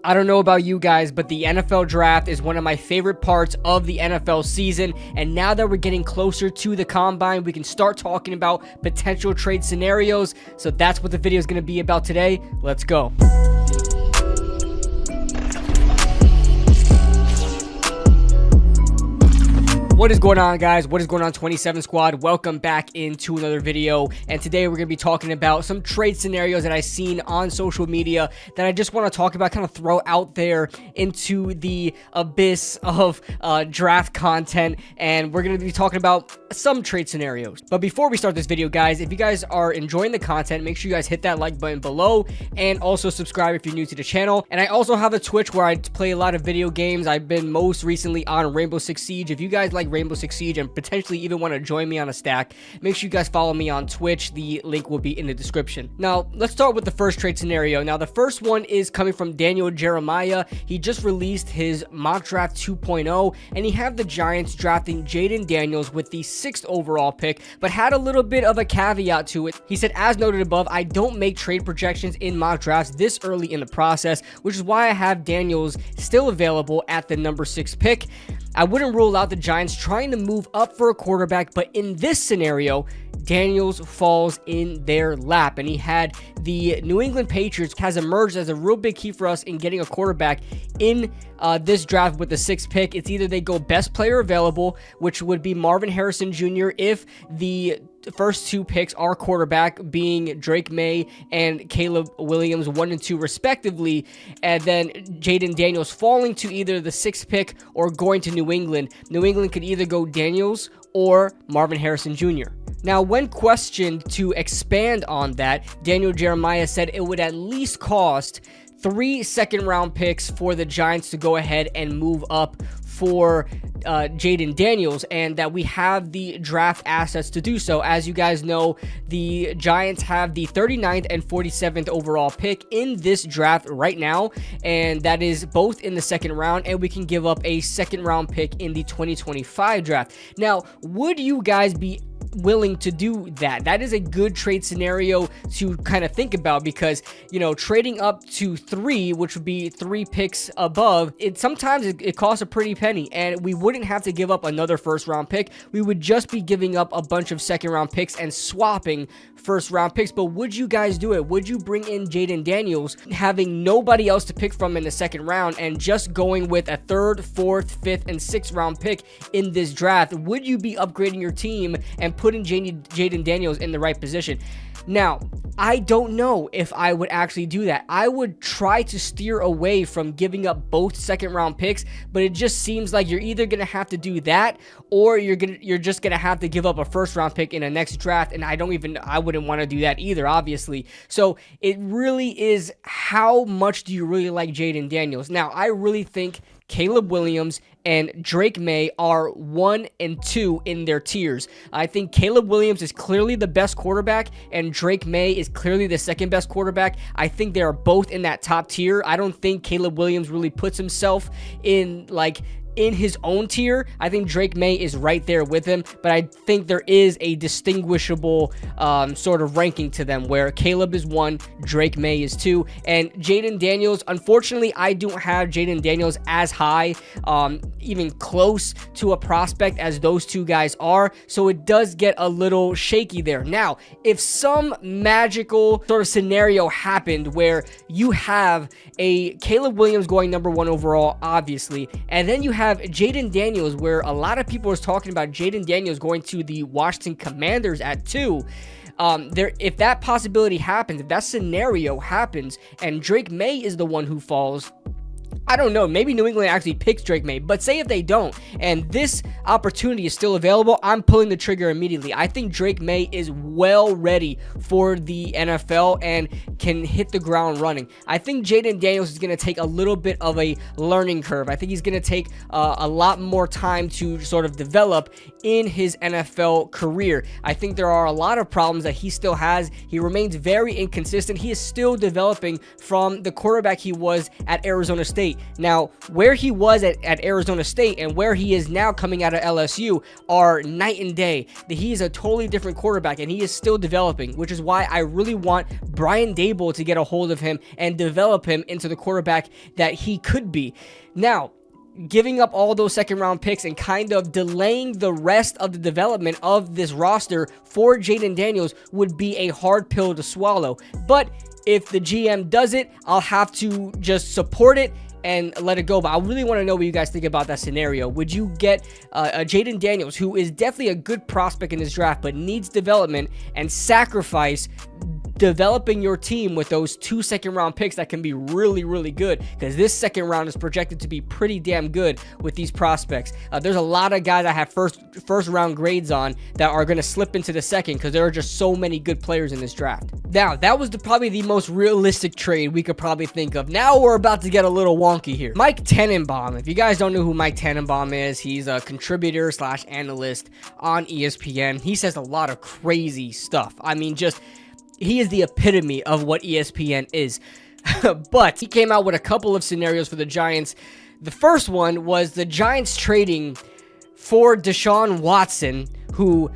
I don't know about you guys, but the NFL draft is one of my favorite parts of the NFL season. And now that we're getting closer to the combine, we can start talking about potential trade scenarios. So that's what the video is going to be about today. Let's go. What is going on, guys? What is going on, 27 Squad? Welcome back into another video, and today we're going to be talking about some trade scenarios that I've seen on social media that I just want to talk about, kind of throw out there into the abyss of draft content, and we're going to be talking about some trade scenarios. But before we start this video, guys, if you guys are enjoying the content, make sure you guys hit that like button below, and also subscribe if you're new to the channel. And I also have a Twitch where I play a lot of video games. I've been most recently on Rainbow Six Siege. If you guys like Rainbow Six Siege and potentially even want to join me on a stack, make sure you guys follow me on Twitch. The link will be in the description. Now, let's start with the first trade scenario. Now, the first one is coming from Daniel Jeremiah. He just released his mock draft 2.0, and he had the Giants drafting Jaden Daniels with the 6th overall pick, but had a little bit of a caveat to it. He said, as noted above, I don't make trade projections in mock drafts this early in the process, which is why I have Daniels still available at the number 6 pick. I wouldn't rule out the Giants trying to move up for a quarterback, but in this scenario, Daniels falls in their lap, and he had the New England Patriots has emerged as a real big key for us in getting a quarterback in this draft with the 6th pick. It's either they go best player available, which would be Marvin Harrison Jr. if the first 2 picks are quarterback, being Drake May and Caleb Williams 1 and 2 respectively, and then Jaden Daniels falling to either the 6th pick or going to New England. New England could either go Daniels or Marvin Harrison Jr. Now, when questioned to expand on that, Daniel Jeremiah said it would at least cost 3 second-round picks for the Giants to go ahead and move up for Jaden Daniels, and that we have the draft assets to do so. As you guys know, the Giants have the 39th and 47th overall pick in this draft right now, and that is both in the 2nd round, and we can give up a 2nd round pick in the 2025 draft. Now, would you guys be willing to do that? That is a good trade scenario to kind of think about, because, you know, trading up to 3, which would be 3 picks above, sometimes it costs a pretty penny, and we wouldn't have to give up another 1st round pick. We would just be giving up a bunch of 2nd round picks and swapping 1st round picks. But would you guys do it? Would you bring in Jaden Daniels, having nobody else to pick from in the 2nd round, and just going with a 3rd, 4th, 5th, and 6th round pick in this draft? Would you be upgrading your team and putting Jaden Daniels in the right position? Now, I don't know if I would actually do that. I would try to steer away from giving up both 2nd round picks, but it just seems like you're either going to have to do that, or you're just going to have to give up a 1st round pick in the next draft, and I wouldn't want to do that either, obviously. So it really is, how much do you really like Jaden Daniels? Now, I really think Caleb Williams and Drake May are 1 and 2 in their tiers. I think Caleb Williams is clearly the best quarterback, and Drake May is clearly the 2nd best quarterback. I think they are both in that top tier. I don't think Caleb Williams really puts himself in his own tier. I think Drake May is right there with him, but I think there is a distinguishable sort of ranking to them, where Caleb is 1, Drake May is 2, and Jaden Daniels, unfortunately, I don't have Jaden Daniels as high, even close to a prospect as those 2 guys are, so it does get a little shaky there. Now, if some magical sort of scenario happened where you have a Caleb Williams going number 1 overall, obviously, and then you have Jaden Daniels, where a lot of people are talking about Jaden Daniels going to the Washington Commanders at 2. If that possibility happens, if that scenario happens, and Drake May is the one who falls, I don't know, maybe New England actually picks Drake May, but say if they don't, and this opportunity is still available, I'm pulling the trigger immediately. I think Drake May is well ready for the NFL and can hit the ground running. I think Jaden Daniels is going to take a little bit of a learning curve. I think he's going to take a lot more time to sort of develop in his NFL career. I think there are a lot of problems that he still has. He remains very inconsistent. He is still developing from the quarterback he was at Arizona State. Now, where he was at Arizona State and where he is now coming out of LSU are night and day. He is a totally different quarterback, and he is still developing, which is why I really want Brian Daboll to get a hold of him and develop him into the quarterback that he could be. Now, giving up all those second-round picks and kind of delaying the rest of the development of this roster for Jayden Daniels would be a hard pill to swallow. But if the GM does it, I'll have to just support it and let it go. But I really want to know what you guys think about that scenario. Would you get a Jayden Daniels, who is definitely a good prospect in this draft but needs development, and sacrifice developing your team with those 2 second-round picks that can be really, really good? Because this second round is projected to be pretty damn good with these prospects. There's a lot of guys I have first round grades on that are going to slip into the second because there are just so many good players in this draft. Now, that was probably the most realistic trade we could probably think of. Now we're about to get a little wonky here. Mike Tannenbaum. If you guys don't know who Mike Tannenbaum is, he's a contributor / analyst on ESPN. He says a lot of crazy stuff. I mean, he is the epitome of what ESPN is. But he came out with a couple of scenarios for the Giants. The first one was the Giants trading for Deshaun Watson, who,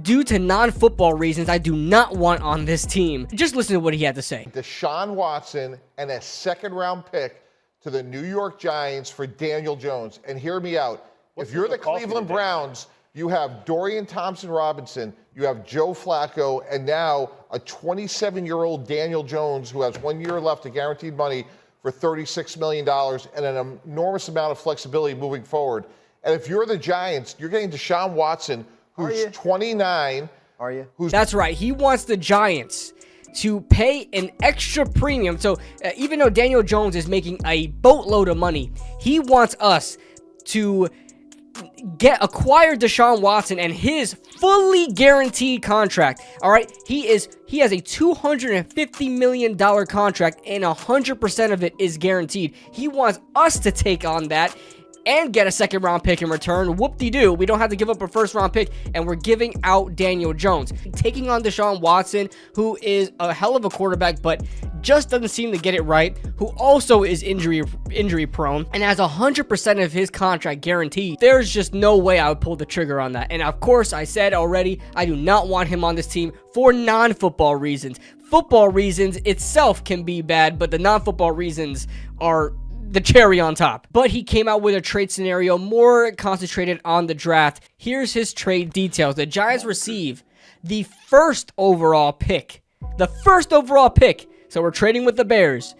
due to non-football reasons, I do not want on this team. Just listen to what he had to say. Deshaun Watson and a second-round pick to the New York Giants for Daniel Jones. And hear me out. If you're the Cleveland Browns, you have Dorian Thompson-Robinson, you have Joe Flacco, and now a 27-year-old Daniel Jones who has 1 year left of guaranteed money for $36 million and an enormous amount of flexibility moving forward. And if you're the Giants, you're getting Deshaun Watson, who's 29. Are you? That's right. He wants the Giants to pay an extra premium. So even though Daniel Jones is making a boatload of money, he wants us to acquire Deshaun Watson and his fully guaranteed contract. All right, he has a $250 million contract, and 100% of it is guaranteed. He wants us to take on that and get a second round pick in return. Whoop-de-doo, we don't have to give up a first round pick, and we're giving out Daniel Jones. Taking on Deshaun Watson, who is a hell of a quarterback, but just doesn't seem to get it right, who also is injury prone, and has 100% of his contract guaranteed. There's just no way I would pull the trigger on that. And of course, I said already, I do not want him on this team for non-football reasons. Football reasons itself can be bad, but the non-football reasons are the cherry on top. But he came out with a trade scenario more concentrated on the draft. Here's his trade details. The Giants receive the first overall pick. The first overall pick. So we're trading with the Bears.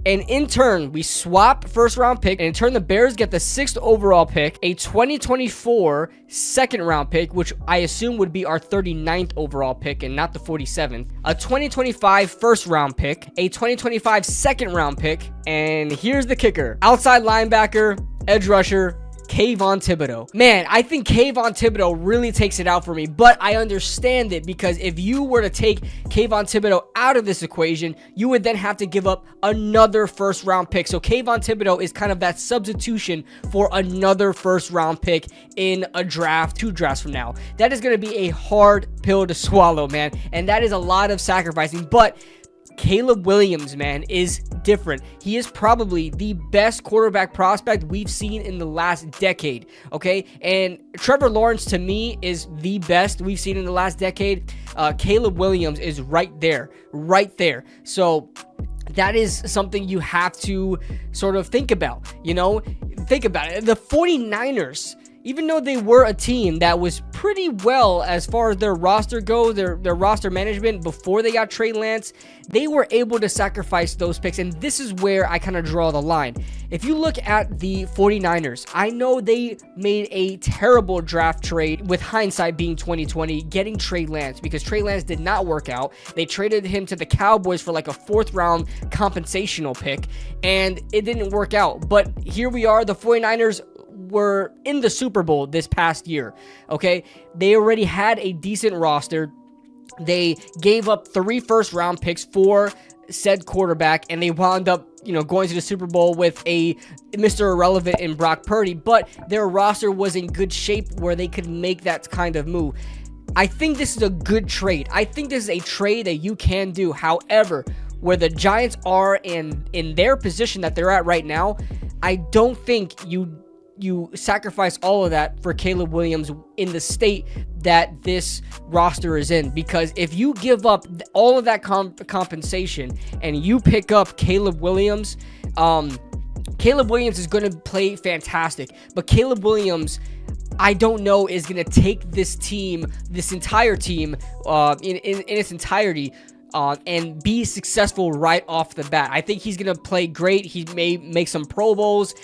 And in turn, we swap first round pick. And in turn, the Bears get the 6th overall pick, a 2024 second round pick, which I assume would be our 39th overall pick and not the 47th, a 2025 first round pick, a 2025 second round pick, and here's the kicker: outside linebacker, edge rusher, Kayvon Thibodeaux. Man, I think Kayvon Thibodeaux really takes it out for me, but I understand it, because if you were to take Kayvon Thibodeaux out of this equation, you would then have to give up another first round pick. So Kayvon Thibodeaux is kind of that substitution for another first round pick in a draft, 2 drafts from now. That is going to be a hard pill to swallow, man, and that is a lot of sacrificing. But Caleb Williams, man, is different. He is probably the best quarterback prospect we've seen in the last decade, okay? And Trevor Lawrence, to me, is the best we've seen in the last decade. Caleb Williams is right there. So that is something you have to sort of think about, Think about it. The 49ers, even though they were a team that was pretty well as far as their roster goes, their roster management before they got Trey Lance, they were able to sacrifice those picks. And this is where I kind of draw the line. If you look at the 49ers, I know they made a terrible draft trade, with hindsight being 2020, getting Trey Lance, because Trey Lance did not work out. They traded him to the Cowboys for like a 4th round compensational pick, and it didn't work out. But here we are, the 49ers were in the Super Bowl this past year, okay? They already had a decent roster. They gave up 3 first round picks for said quarterback, and they wound up, going to the Super Bowl with a Mr. Irrelevant in Brock Purdy, but their roster was in good shape where they could make that kind of move. I think this is a good trade. I think this is a trade that you can do. However, where the Giants are in their position that they're at right now, I don't think you sacrifice all of that for Caleb Williams in the state that this roster is in, because if you give up all of that compensation and you pick up Caleb Williams, Caleb Williams is going to play fantastic, but Caleb Williams, I don't know, is going to take this team, this entire team, in its entirety, and be successful right off the bat. I think he's going to play great. He may make some Pro Bowls.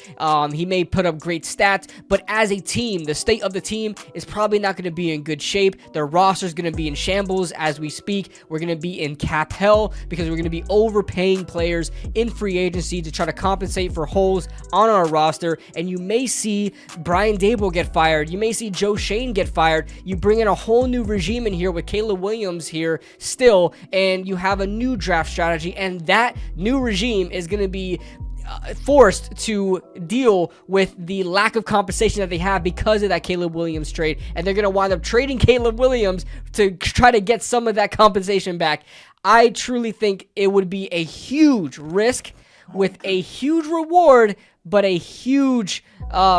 He may put up great stats. But as a team, the state of the team is probably not going to be in good shape. Their roster is going to be in shambles as we speak. We're going to be in cap hell because we're going to be overpaying players in free agency to try to compensate for holes on our roster. And you may see Brian Daboll get fired. You may see Joe Shane get fired. You bring in a whole new regime in here with Caleb Williams here still, and you have a new draft strategy, and that new regime is going to be forced to deal with the lack of compensation that they have because of that Caleb Williams trade, and they're going to wind up trading Caleb Williams to try to get some of that compensation back. I truly think it would be a huge risk with a huge reward, but a huge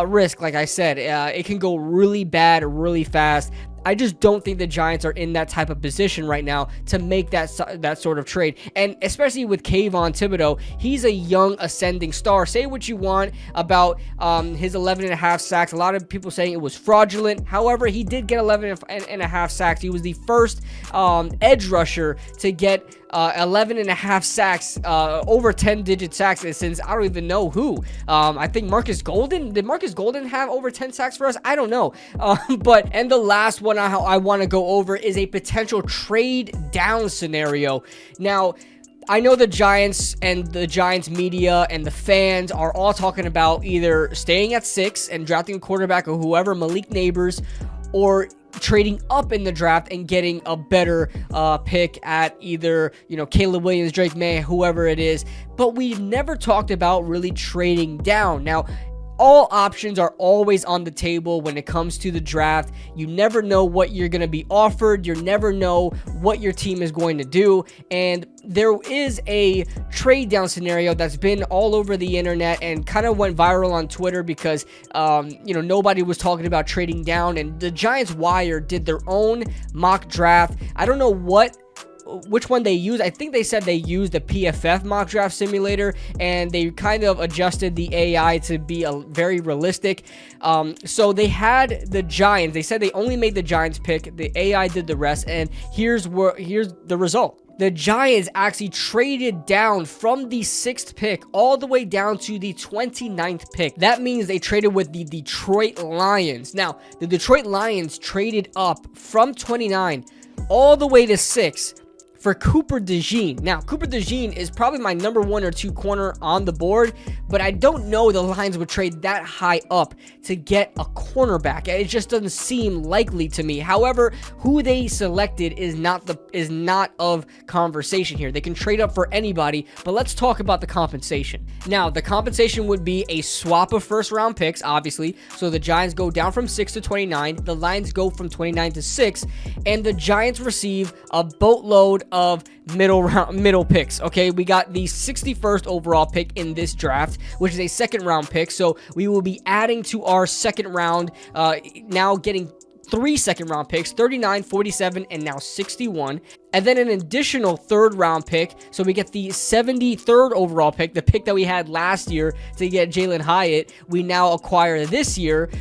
risk. Like I said, it can go really bad really fast. I just don't think the Giants are in that type of position right now to make that sort of trade. And especially with Kayvon Thibodeaux, he's a young ascending star. Say what you want about his 11.5 sacks. A lot of people saying it was fraudulent. However, he did get 11.5 sacks. He was the first edge rusher to get 11.5 sacks, over 10-digit sacks since I don't even know who. I think Marcus Golden. Did Marcus Golden have over 10 sacks for us? I don't know. And the last one I want to go over is a potential trade down scenario. Now, I know the Giants and the Giants media and the fans are all talking about either staying at 6 and drafting a quarterback or whoever, Malik Neighbors, or trading up in the draft and getting a better pick at either, Caleb Williams, Drake May, whoever it is. But we've never talked about really trading down. Now, all options are always on the table when it comes to the draft. You never know what you're going to be offered. You never know what your team is going to do. And there is a trade down scenario that's been all over the internet and kind of went viral on Twitter because, nobody was talking about trading down. And the Giants Wire did their own mock draft. I don't know which one they used. I think they said they used the PFF mock draft simulator, and they kind of adjusted the AI to be very realistic. So they had the Giants. They said they only made the Giants pick. The AI did the rest, and here's the result. The Giants actually traded down from the 6th pick all the way down to the 29th pick. That means they traded with the Detroit Lions. Now, the Detroit Lions traded up from 29 all the way to 6 for Cooper DeJean. Now, Cooper DeJean is probably my number 1 or 2 corner on the board, but I don't know the Lions would trade that high up to get a cornerback. It just doesn't seem likely to me. However, who they selected is not of conversation here. They can trade up for anybody, but let's talk about the compensation. Now, the compensation would be a swap of first-round picks, obviously. So the Giants go down from 6 to 29, the Lions go from 29 to 6, and the Giants receive a boatload of middle picks. Okay, we got the 61st overall pick in this draft, which is a second round pick. So we will be adding to our second round, now getting 3 second round picks, 39, 47, and now 61. And then an additional third round pick. So we get the 73rd overall pick, the pick that we had last year to get Jalen Hyatt. We now acquire this year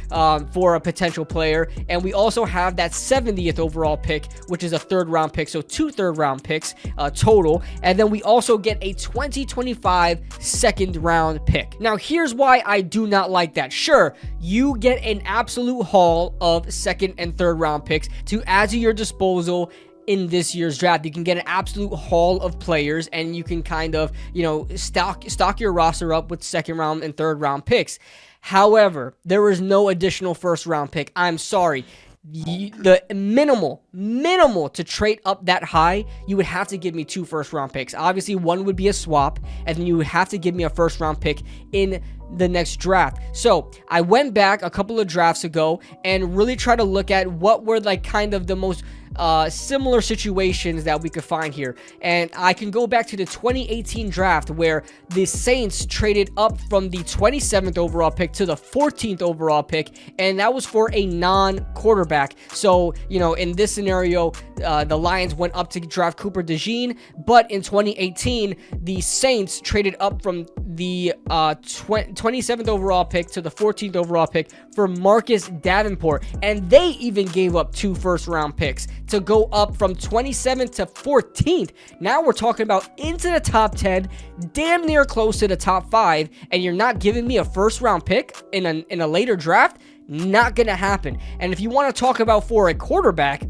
for a potential player. And we also have that 70th overall pick, which is a third round pick. So 2 third round picks total. And then we also get a 2025 second round pick. Now, here's why I do not like that. Sure, you get an absolute haul of second and third round picks to add to your disposal in this year's draft. You can get an absolute haul of players, and you can kind of, stock your roster up with second round and third round picks. However, there is no additional first round pick. I'm sorry. The minimal to trade up that high, you would have to give me 2 first round picks. Obviously, one would be a swap, and then you would have to give me a first round pick in the next draft. So I went back a couple of drafts ago and really tried to look at what were like kind of the most similar situations that we could find here. And I can go back to the 2018 draft where the Saints traded up from the 27th overall pick to the 14th overall pick, and that was for a non-quarterback. So, you know, in this scenario, the Lions went up to draft Cooper DeJean, but in 2018, the Saints traded up from the 27th overall pick to the 14th overall pick for Marcus Davenport, and they even gave up 2 first-round picks to go up from 27th to 14th. Now we're talking about into the top 10, damn near close to the top 5, and you're not giving me a first-round pick in a later draft? Not gonna happen. And if you want to talk about for a quarterback,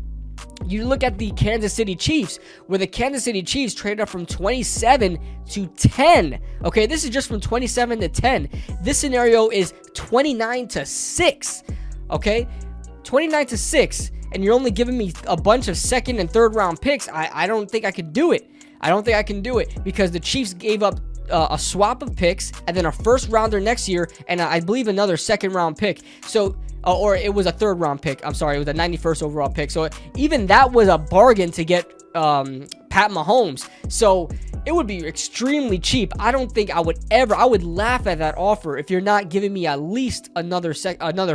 you look at the Kansas City Chiefs, where the Kansas City Chiefs traded up from 27 to 10. Okay, this is just from 27 to 10. This scenario is 29 to 6. Okay, 29 to 6. And you're only giving me a bunch of second and third round picks. I don't think I could do it. I don't think I can do it because the Chiefs gave up a swap of picks and then a first rounder next year and I believe another second round pick. So, or it was a third round pick. I'm sorry, it was a 91st overall pick. So even that was a bargain to get Pat Mahomes. So it would be extremely cheap. I don't think I would laugh at that offer if you're not giving me at least another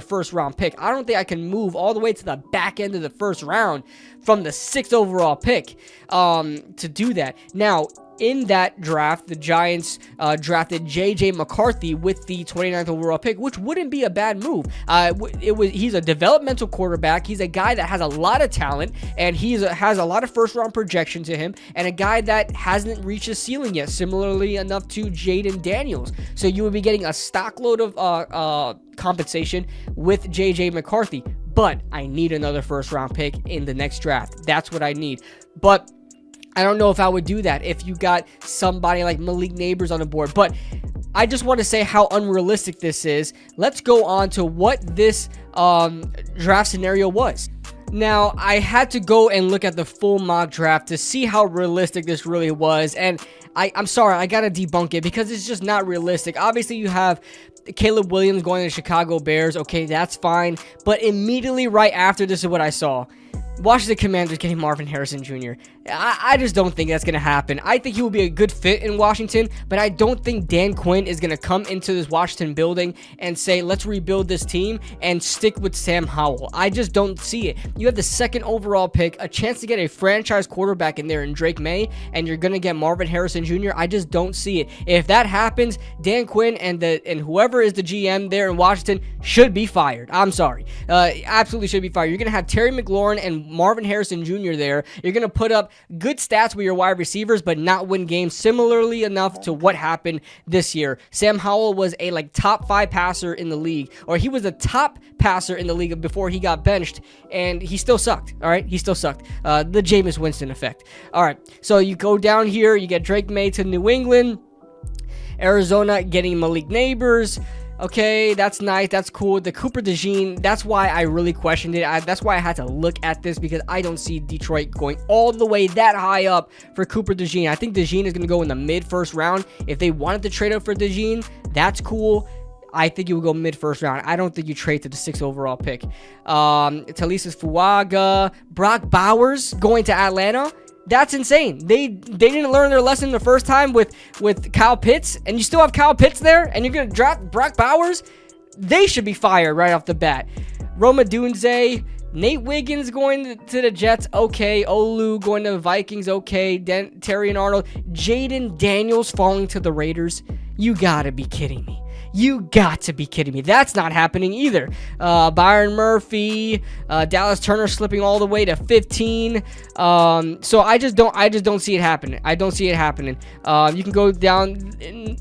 first round pick. I don't think I can move all the way to the back end of the first round from the 6th overall pick to do that. Now, in that draft, the Giants drafted J.J. McCarthy with the 29th overall pick, which wouldn't be a bad move. He's a developmental quarterback. He's a guy that has a lot of talent, and has a lot of first-round projection to him, and a guy that hasn't reached his ceiling yet, similarly enough to Jaden Daniels. So you would be getting a stockload of compensation with J.J. McCarthy. But I need another first-round pick in the next draft. That's what I need. But I don't know if I would do that if you got somebody like Malik Neighbors on the board. But I just want to say how unrealistic this is. Let's go on to what this draft scenario was. Now, I had to go and look at the full mock draft to see how realistic this really was. And I'm sorry, I got to debunk it because it's just not realistic. Obviously, you have Caleb Williams going to the Chicago Bears. Okay, that's fine. But immediately right after, this is what I saw. Washington Commanders getting Marvin Harrison Jr. I just don't think that's going to happen. I think he will be a good fit in Washington, but I don't think Dan Quinn is going to come into this Washington building and say, let's rebuild this team and stick with Sam Howell. I just don't see it. You have the 2nd overall pick, a chance to get a franchise quarterback in there in Drake May, and you're going to get Marvin Harrison Jr. I just don't see it. If that happens, Dan Quinn and whoever is the GM there in Washington should be fired. I'm sorry. Absolutely should be fired. You're going to have Terry McLaurin and Marvin Harrison Jr. there. You're going to put up good stats with your wide receivers, but not win games, similarly enough to what happened this year. Sam Howell was a top 5 passer in the league, or he was a top passer in the league before he got benched, and he still sucked. All right, he still sucked. The Jameis Winston effect. All right, so you go down here, you get Drake May to New England, Arizona getting Malik Neighbors. Okay, that's nice. That's cool. The Cooper DeJean, that's why I really questioned it. That's why I had to look at this, because I don't see Detroit going all the way that high up for Cooper DeJean. I think DeJean is going to go in the mid-first round. If they wanted to trade up for DeJean, that's cool. I think you would go mid-first round. I don't think you trade to the 6th overall pick. Talisas Fuaga, Brock Bowers going to Atlanta. That's insane. They didn't learn their lesson the first time with Kyle Pitts, and you still have Kyle Pitts there, and you're going to draft Brock Bowers? They should be fired right off the bat. Roma Dunze, Nate Wiggins going to the Jets, okay. Olu going to the Vikings, okay. Terry and Arnold. Jaden Daniels falling to the Raiders. You got to be kidding me. You got to be kidding me. That's not happening either. Byron Murphy, Dallas Turner slipping all the way to 15. So I just don't see it happening. I don't see it happening. You can go down.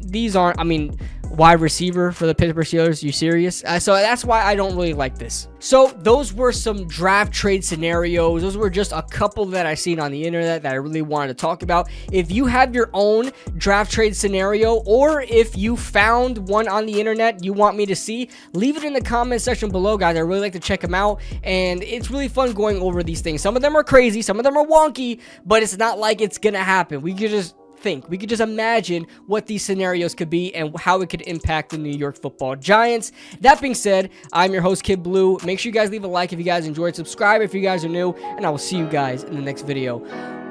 These aren't, wide receiver for the Pittsburgh Steelers. You serious? So that's why I don't really like this. So those were some draft trade scenarios. Those were just a couple that I seen on the internet that I really wanted to talk about. If you have your own draft trade scenario, or if you found one on the internet you want me to see, leave it in the comment section below, guys. I really like to check them out, and it's really fun going over these things. Some of them are crazy, some of them are wonky, but it's not like it's gonna happen. We could just think. We could just imagine what these scenarios could be and how it could impact the New York Football Giants. That being said, I'm your host, Kid Blue. Make sure you guys leave a like if you guys enjoyed, subscribe if you guys are new, and I will see you guys in the next video.